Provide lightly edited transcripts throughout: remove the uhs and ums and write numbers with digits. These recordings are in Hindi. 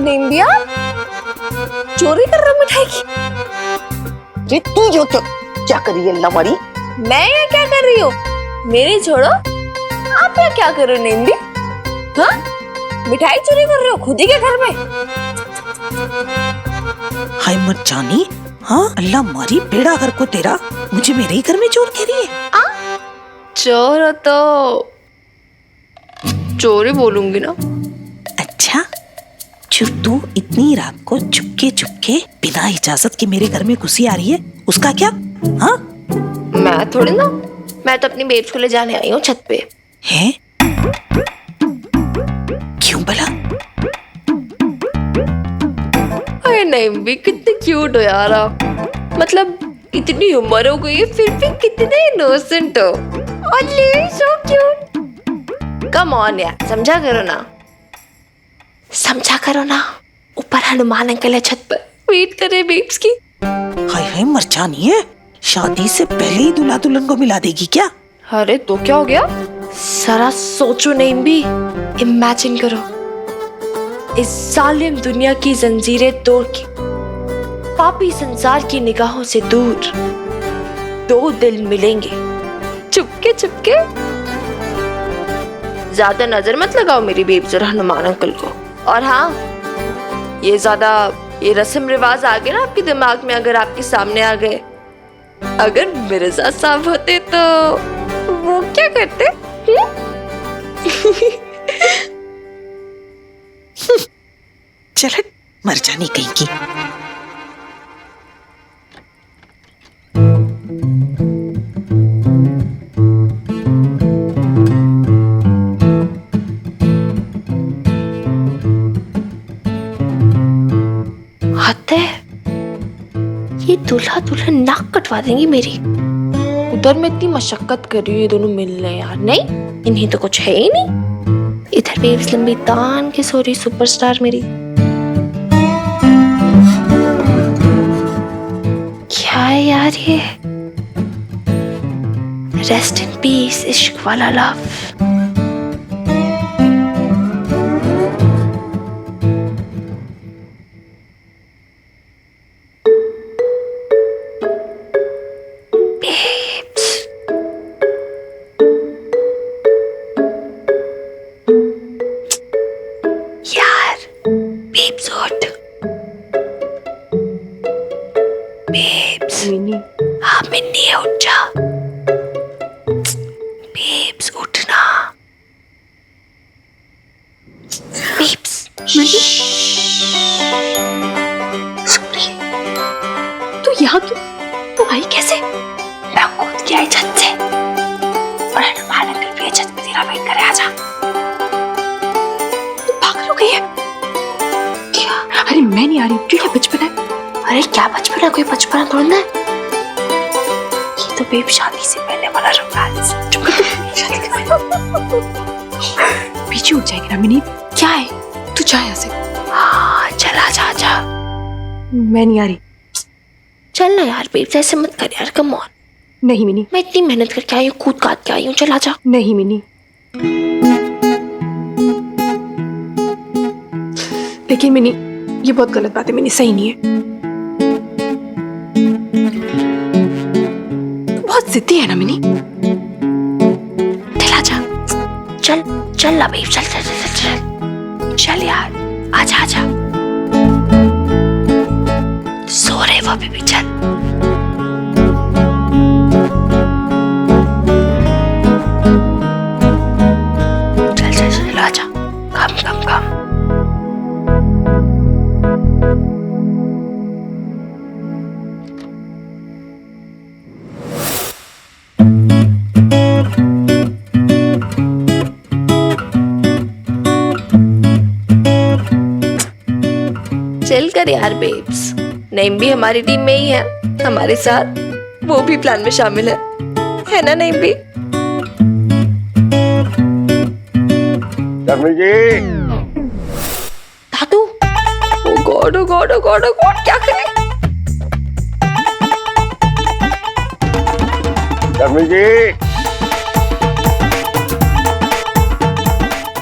निम्बिया चोरी कर रहे हो मिठाई की? जी तू जो क्या करी है लवड़ी? मैं ये क्या कर रही हूँ? मेरी छोड़ो, आप ये क्या कर रहे हो निम्बी? हाँ, मिठाई चोरी कर रहे हो खुद ही के घर में? हाय मत जानी, हाँ अल्लाह मारी बेड़ा घर को तेरा, मुझे मेरे ही घर में चोर कह रही है। चोर हो तो चोरी बोलूंगी ना। अच्छा, जो तू इतनी रात को चुपके बिना इजाजत के मेरे घर में घुसी आ रही है, उसका क्या? हाँ मैं थोड़ी ना, मैं तो अपनी बेब्स को ले जाने आई हूँ छत पे। हैं? क्यों भला? अरे नहीं भी, कितने क्यूट हो यार आप। मतलब इतनी उम्र हो गई है फिर भी कितने इनोसेंट हो। Only so cute. Come on यार, समझा करो ना, समझा करो ना। ऊपर हनुमान अंकल है छत पर, वेट कर रहे बेब्स की। हाय हाय मर जानी है, शादी से पहले ही दूल्हा दुल्हन को मिला देगी क्या? अरे तो क्या हो गया? जरा सोचो नहीं भी, इमेजिन करो इस जालिम दुनिया की जंजीरें तोड़ के पापी संसार की निगाहों से दूर दो दिल मिलेंगे चुपके चुपके। ज्यादा नजर मत लगाओ मेरी बेब्स और हनुमान अंकल को। और हाँ, ये रस्म रिवाज आ गए ना आपके दिमाग में, अगर आपके सामने आ गए, अगर मिर्जा साहब होते तो वो क्या करते? चल मर जानी कहीं की। ये दूल्हा दुल्हन नाक कटवा देंगी मेरी। उधर मैं इतनी मशक्कत कर रही हूँ ये दोनों मिलने यार, नहीं इन्हीं तो कुछ है ही नहीं। इधर बेब्स लंबी तान के सो रही सुपरस्टार मेरी। क्या है यार ये? रेस्ट इन पीस इश्क वाला लव। हाँ मिन्नी उठ जा। बेब्स उठना। बेब्स तू यहाँ क्यों? तू आई कैसे? मैं कूद के आई छत से और हनुमान अंकल भी छत पे तेरा वेट कर रहे। आजा। तू पागल हो गई है क्या? अरे मैं नहीं आ रही, क्यों? क्या बचपन है? अरे क्या बचपन है? कोई बचपना थोड़ी ना है। ये तो बेब शादी से पहले वाला रोमांस। पीछे उठ जाएगी ना मिनी। क्या है? तू जा यहाँ से। हाँ चला जा। मैं नहीं आ रही। चल ना यार बेब, ऐसे मत कर यार, कम ऑन। नहीं मिनी, मैं इतनी मेहनत करके आई हूँ, कूद काट के आई हूँ, चला जा। नहीं मिनी। लेकिन मिनी ये बहुत गलत बात है मिनी, सही नहीं है। बहुत जिद्दी है ना मिनी। चला जा। चल ना बेब, चल यार, आजा। सो रहे वो अभी भी, चल। चल आजा। कम। चल कर यार बेब्स, नईम भी हमारी टीम में ही है, हमारे साथ वो भी प्लान में शामिल है ना नईम भी? शर्मी जी। दादू, ओ गॉड क्या करें? शर्मी जी,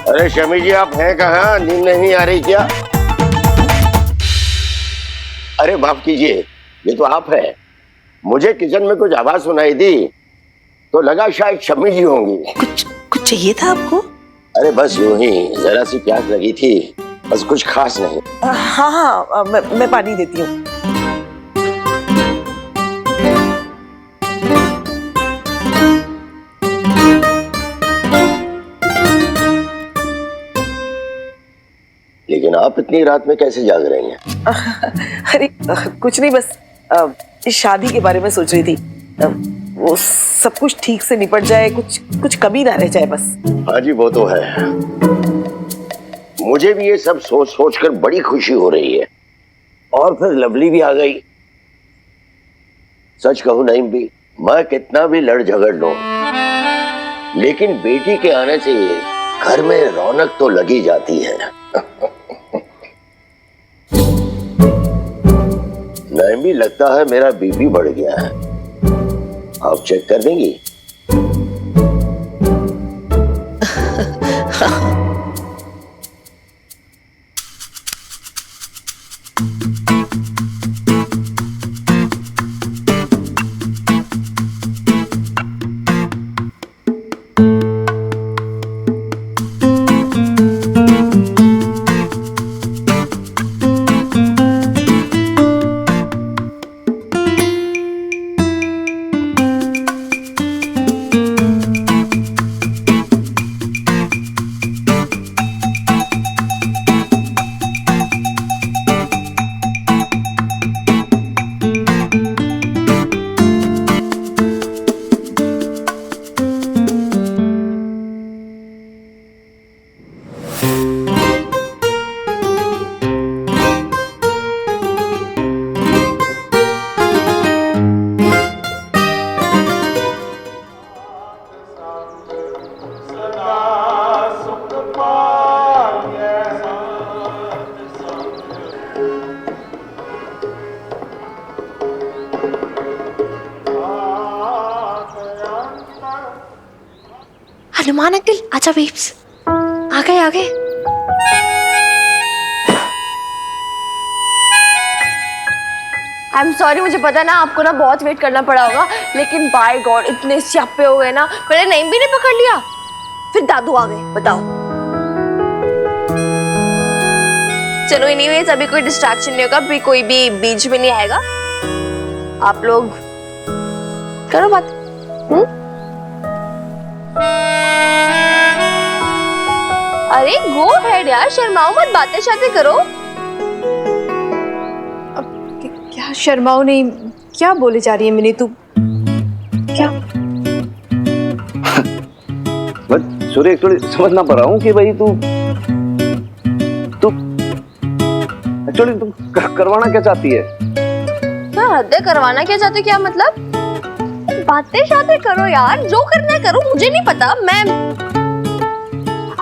अरे शर्मी जी आप हैं कहाँ? नींद नहीं आ रही क्या? अरे माफ कीजिए, ये तो आप हैं। मुझे किचन में कुछ आवाज सुनाई दी तो लगा शायद शम्मी जी होंगी। कुछ चाहिए था आपको? अरे बस यूं ही जरा सी प्यास लगी थी, बस कुछ खास नहीं। हाँ हाँ, मैं पानी देती हूँ। लेकिन आप इतनी रात में कैसे जाग रही हैं? अरे कुछ नहीं, बस इस शादी के बारे में सोच रही थी। वो सब कुछ ठीक से निपट जाए, कुछ कमी ना रह जाए बस। हाँ जी, वो तो है। मुझे भी ये सब सोच सोच कर बड़ी खुशी हो रही है। और फिर लवली भी आ गई। सच कहूं नईम भी, मैं कितना भी लड़ झगड़ लूं, लेकिन बेटी के आने से घर में रौनक तो लगी जाती है। नईम भी लगता है मेरा बीपी बढ़ गया है। आप चेक कर देंगी? हनुमान अंकल, आजा बेब्स। आ गए आ गए। आई एम सॉरी, मुझे पता ना आपको ना बहुत वेट करना पड़ा होगा, लेकिन बाय गॉड इतने स्यापे हो गए ना, पहले नईम भी ने पकड़ लिया, फिर दादू आ गए। बताओ। चलो एनीवेज, अभी कोई डिस्ट्रैक्शन नहीं होगा, अभी कोई भी बीच में नहीं आएगा। आप लोग करो बात। अरे गो हेड यार, शर्माओ मत, बातें शातें करो। अब क्या शर्माओ नहीं, क्या बोले जा रही है मिनी तू? क्या? मैं सूर्य एक्चुअली समझ ना पा रहा हूँ कि भाई तू एक्चुअली तू करवाना क्या चाहती है? क्या हद है, करवाना क्या चाहते हो? क्या मतलब? बातें शातें करो यार, जो करना है करो, मुझे नहीं पता।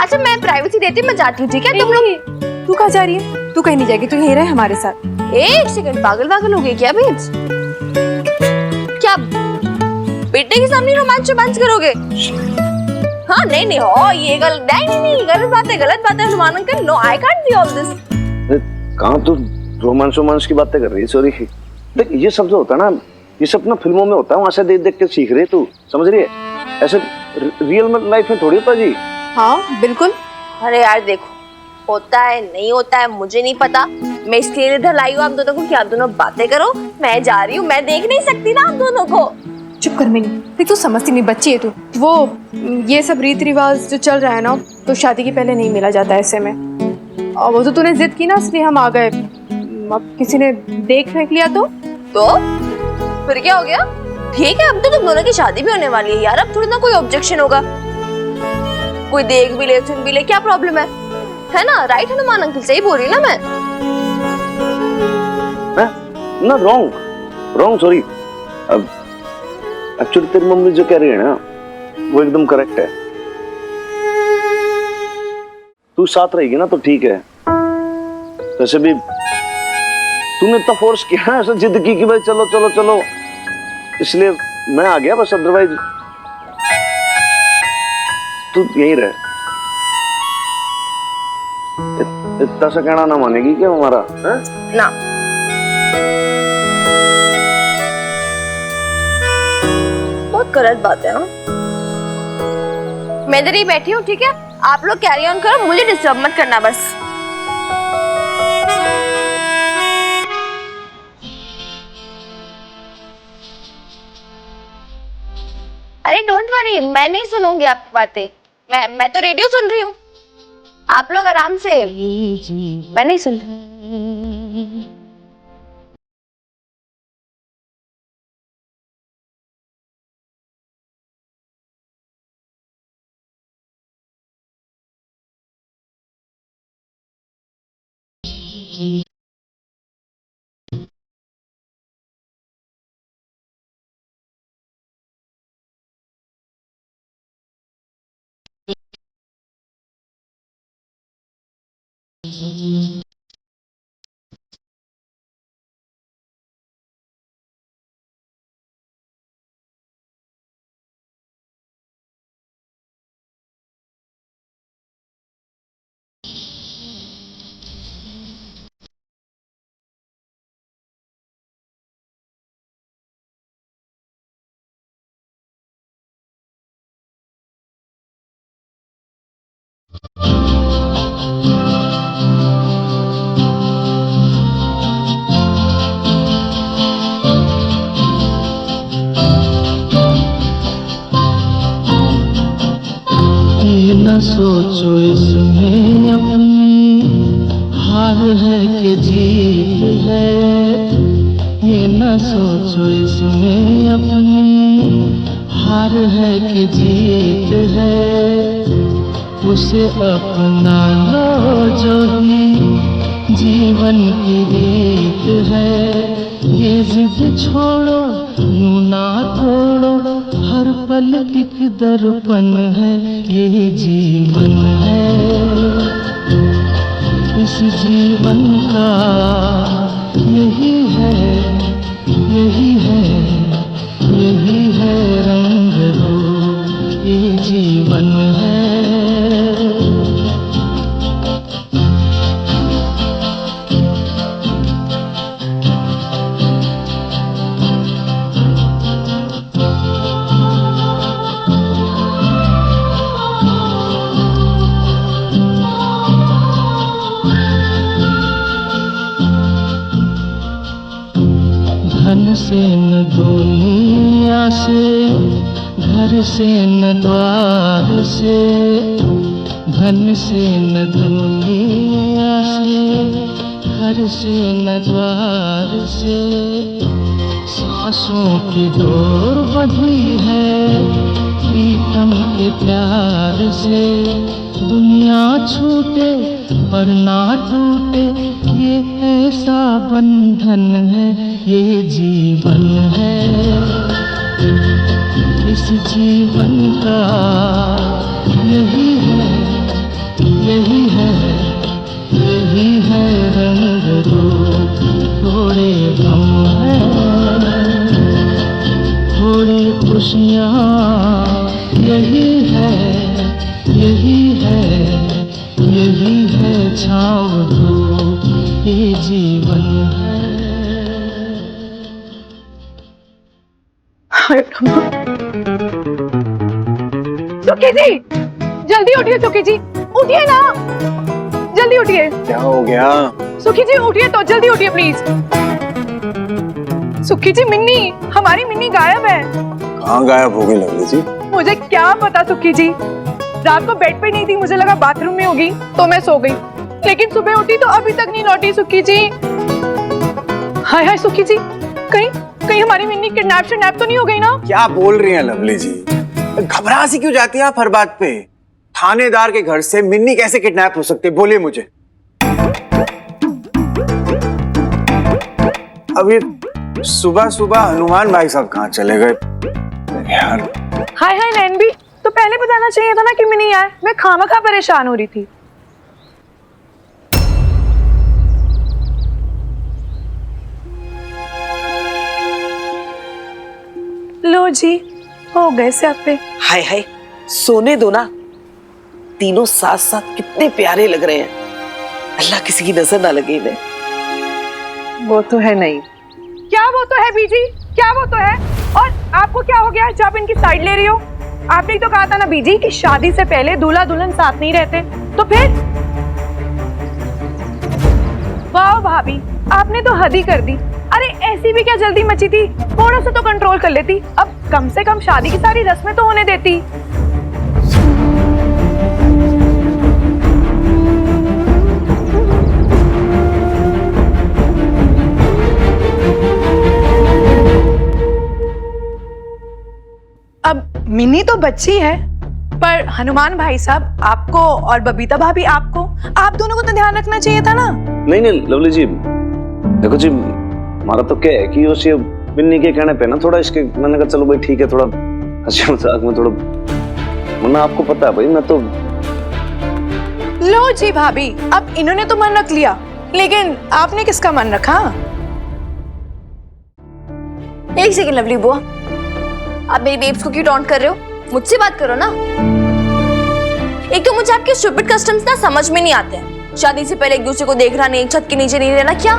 अच्छा मैं प्राइवेसी देती हूँ, मैं जाती हूँ, ठीक है? तुम लोग। तू कहाँ जा रही है? तू कहीं नहीं जाएगी, तू यहीं रहे हमारे साथ। एक सेकंड, पागल हो गई क्या बेब्स? क्या बेटे के सामने रोमांच करोगे? हाँ नहीं हो, ये नहीं गलत बात है Hanuman uncle. No, I can't be all this. कहाँ तू रोमांस की बातें कर रही है? सॉरी देख, ये सब जो होता है ना, ये सब ना फिल्मों में होता है, वहां से देख के सीख रही है तू, समझ रही है? ऐसे रियल में लाइफ में थोड़ी होता जी। हाँ बिल्कुल। अरे यार देखो, होता है नहीं होता है मुझे नहीं पता, मैं इसलिए इधर लाई हूँ आप दोनों को कि आप दोनों बातें करो। मैं जा रही हूँ, मैं देख नहीं सकती ना आप दोनों को। चुप कर मिनी, देख तू समझती नहीं, बच्ची है तू। वो ये सब रीति रिवाज जो चल रहा है ना, तो शादी के पहले नहीं मिला जाता ऐसे में। और वो तो तूने जिद की ना, इसलिए हम आ गए। अब किसी ने देख फेंक लिया तो फिर क्या हो गया? ठीक है, अब तो तुम दोनों की शादी भी होने वाली है यार, अब थोड़ी ना कोई ऑब्जेक्शन होगा। कोई देख भी ले, सुन भी ले, क्या प्रॉब्लम है ना? राइट हनुमान अंकल, सही बोल रही ना मैं? ना रॉन्ग सॉरी। अब एक्चुअली तेरी मम्मी जो कह रही है ना, वो एकदम करेक्ट है। तू साथ रहेगी ना तो ठीक है। वैसे भी तूने इतना फोर्स किया, ऐसा जिद की कि भाई चलो, इसलिए मैं आ गया बस, अदरवाइज तू यहीं रहे। इतना सा कहना ना मानेगी क्या हमारा? ना गलत बात है। हाँ, मैं इधर ही बैठी हूँ, ठीक है? आप लोग कैरी ऑन करो, मुझे डिस्टर्ब मत करना बस। अरे डोंट वरी, मैं नहीं सुनूंगी आपकी बातें। मैं तो रेडियो सुन रही हूँ। आप लोग आराम से, मैं नहीं सुन रही। ये न सोचो इसमें अपनी हार है कि जीत है, ये न सोचो इसमें अपनी हार है कि जीत है। उसे अपना लो जो ही जीवन की रीत है। ये जिद छोड़ो, यूं ना तोड़ो, हर पल एक दर्पण है, ये जीवन है। इस जीवन का यही है, यही है, यही है रंग रूप, ये जीवन है। धन से न दुनिया से, घर से न द्वार से, धन से न दुनिया से, घर से न द्वार से। सांसों की डोर बंधी है प्रीतम के प्यार से। दुनिया छूटे पर ना टूटे, ये ऐसा बंधन है, ये जीवन है। इस जीवन का यही है, यही है, यही है रंग रूप। थोड़े गम है, थोड़ी खुशियाँ, यही है, यही है, यही है छाँव धूप, ये जीवन है। सुखी जी, जल्दी उठिए। सुखी जी उठिए ना, जल्दी उठिए। क्या हो गया? सुखी जी उठिए तो, जल्दी उठिए प्लीज। सुखी जी, मिन्नी, हमारी मिन्नी गायब है। कहाँ गायब हो गई लवली जी? मुझे क्या पता सुखी जी, रात को बेड पे नहीं थी, मुझे लगा बाथरूम में होगी तो मैं सो गई, लेकिन सुबह उठी तो अभी तक नहीं लौटी। सुखी जी, हाय हाय सुखी जी, कहीं कहीं हमारी मिन्नी किडनैप शिडनैप तो नहीं हो गई ना? क्या बोल रही हैं लवली जी? घबरा सी क्यों जाती हैं आप हर बात पे? थानेदार के घर से मिन्नी कैसे किडनैप हो सकती है, बोलिए मुझे। अब ये सुबह सुबह हनुमान भाई साहब कहाँ चले गए यार? हाय हाय नैन भी, तो पहले बताना चाहिए था ना कि मिन्नी आए, मैं खामखा परेशान हो रही थी। लो जी, हो गए स्यापे। हाय हाय, सोने दो ना। तीनों साथ साथ कितने प्यारे लग रहे हैं। अल्लाह किसी की नजर ना लगे इन्हें। वो तो है नहीं। क्या वो तो है बीजी, क्या वो तो है? और आपको क्या हो गया जो आप इनकी साइड ले रही हो? आपने तो कहा था ना बीजी कि शादी से पहले दूल्हा दुल्हन साथ नहीं रहते, तो फिर? वाह भाभी, आपने तो हद ही कर दी। अरे ऐसी भी क्या जल्दी मची थी, थोड़ा सा तो कंट्रोल कर लेती। अब कम से कम शादी की सारी रस्में तो होने देती। अब मिन्नी तो बच्ची है, पर हनुमान भाई साहब आपको और बबीता भाभी आपको, आप दोनों को तो ध्यान रखना चाहिए था ना। नहीं नहीं लवली जी, देखो जी हमारा तो क्या है कि उस बिन्नी के कहने पे ना थोड़ा इसके, मैंने कहा चलो भाई ठीक है, थोड़ा हंसी मजाक में थोड़ा, वरना आपको पता है भाई मैं तो। लो जी भाभी, अब इन्होंने तो मन रख लिया, लेकिन आपने किसका मन रखा? एक सेकंड लवली बुआ, आप मेरी बेब्स को क्यों टॉन्ट कर रहे हो? मुझसे बात करो ना। एक तो मुझे आपके स्टूपिड कस्टम्स ना समझ में नहीं आते हैं। शादी से पहले एक दूसरे को देखना नहीं, एक छत के नीचे नहीं रहना, क्या?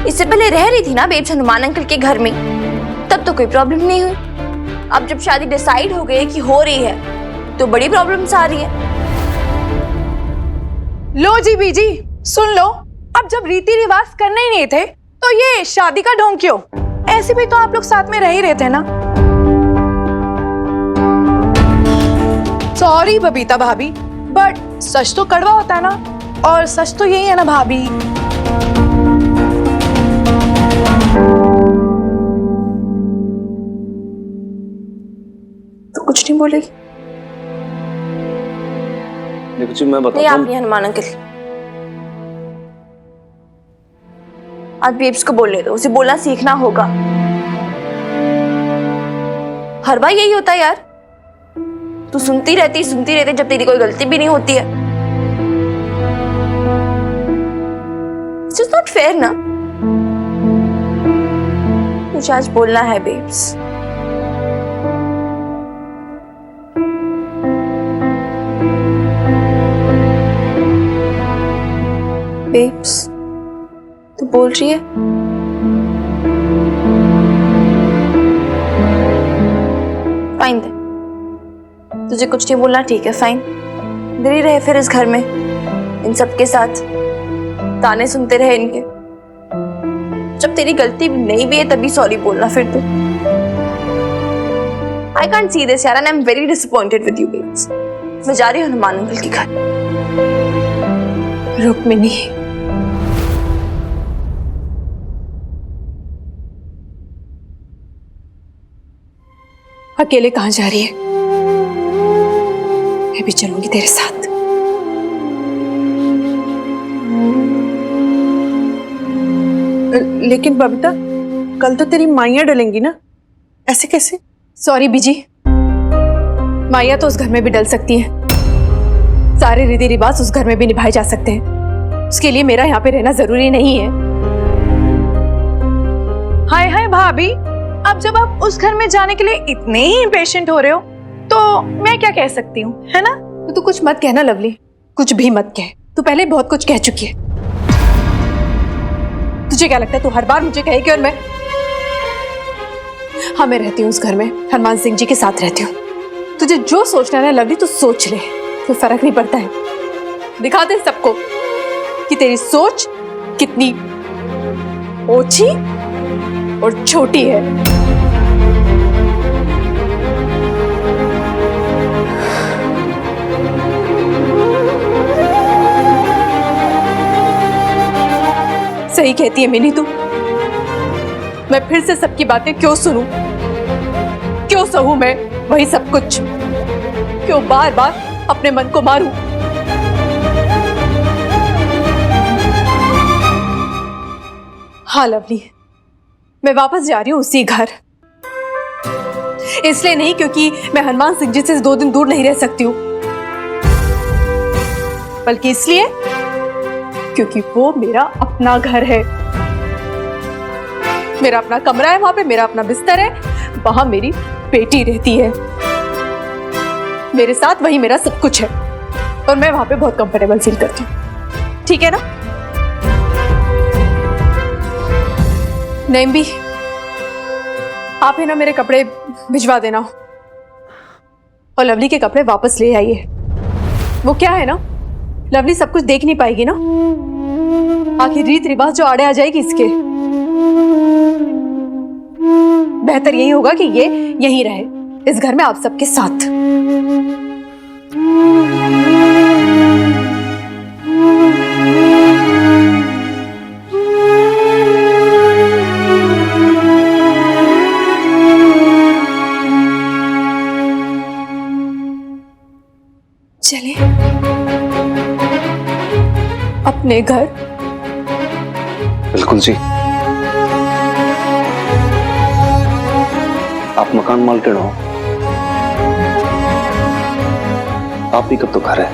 इससे पहले रह रही थी ना बेब्स हनुमान अंकल के घर में, तब तो कोई प्रॉब्लम नहीं हुई। अब जब शादी डिसाइड हो गई कि हो रही है तो बड़ी प्रॉब्लम्स आ रही है। लो जी बीजी, सुन लो, अब जब रीति रिवाज करने ही नहीं थे तो ये शादी का ढोंग क्यों? ऐसे भी तो आप लोग साथ में रह ही रहे थे ना। सॉरी बबीता भाभी, बट सच तो कड़वा होता है ना, और सच तो यही है ना भाभी। तो कुछ नहीं बोलेगी? देखो जी मैं नहीं, बताता आप हूँ। नहीं हनुमान अंकल, आज बेब्स को बोलने दो, उसे बोलना सीखना होगा। हर बार यही होता है यार, तू सुनती रहती जब तेरी कोई गलती भी नहीं होती है। इट्स जस्ट नॉट फेयर ना। मुझे आज बोलना है बेब्स। बेब्स तू बोल रही है? फाइन दे, तुझे कुछ नहीं बोलना, ठीक है फाइन। इधर ही रहे फिर इस घर में, इन सब के साथ ताने सुनते रहे इनके। जब तेरी गलती नहीं भी है तभी सॉरी बोलना फिर तू। आई कांट सी दिस यार, and I am very disappointed with you babes. मैं जा रही हूँ हनुमान अंकल के घर। रुक्मिनी, अकेले कहाँ जा रही है? मैं भी चलूंगी तेरे साथ। लेकिन बबीता, कल तो तेरी माइयां डलेंगी ना, ऐसे कैसे? सॉरी बीजी, माया तो उस घर में भी डल सकती है, सारे रीति रिवाज उस घर में भी निभाए जा सकते हैं। उसके लिए मेरा यहाँ पे रहना जरूरी नहीं है। हाय हाय भाभी, अब जब आप उस घर में जाने के लिए इतने ही इम्पेशेंट हो रहे हो तो मैं क्या कह सकती हूँ, है ना? तू कुछ मत कहना लवली, कुछ भी मत कह, तू पहले बहुत कुछ कह चुकी है। तुझे क्या लगता है तू हर बार मुझे कहेगी? और मैं रहती हूँ उस घर में, हनुमान सिंह जी के साथ रहती हूँ। तुझे जो सोचना है ना लवली, तू सोच ले, कोई फर्क नहीं पड़ता है। दिखा दे सबको कि तेरी सोच कितनी ओछी और छोटी है। सही कहती है मिनी तू, मैं फिर से सबकी बातें क्यों सुनूं, क्यों सहूं मैं वही सब कुछ, क्यों बार बार अपने मन को मारूं। हाँ लवली, मैं वापस जा रही हूँ उसी घर। इसलिए नहीं क्योंकि मैं हनुमान सिंह जी से 2 दिन दूर नहीं रह सकती हूँ, बल्कि इसलिए क्योंकि वो मेरा अपना घर है, मेरा अपना कमरा है, वहां पे मेरा अपना बिस्तर है, वहां मेरी बेटी रहती है मेरे साथ, वही मेरा सब कुछ है, और मैं वहां पे बहुत कंफर्टेबल फील करती हूँ। ठीक है ना? नहीं भी आप है ना मेरे कपड़े भिजवा देना और लवली के कपड़े वापस ले आइए। वो क्या है ना, लवली सब कुछ देख नहीं पाएगी ना, आखिर रीत रिवाज जो आड़े आ जाएगी इसके। बेहतर यही होगा कि ये यहीं रहे, इस घर में आप सबके साथ। चलिए अपने घर। बिल्कुल जी, आप मकान मालकिन हो, आप ही का तो घर है।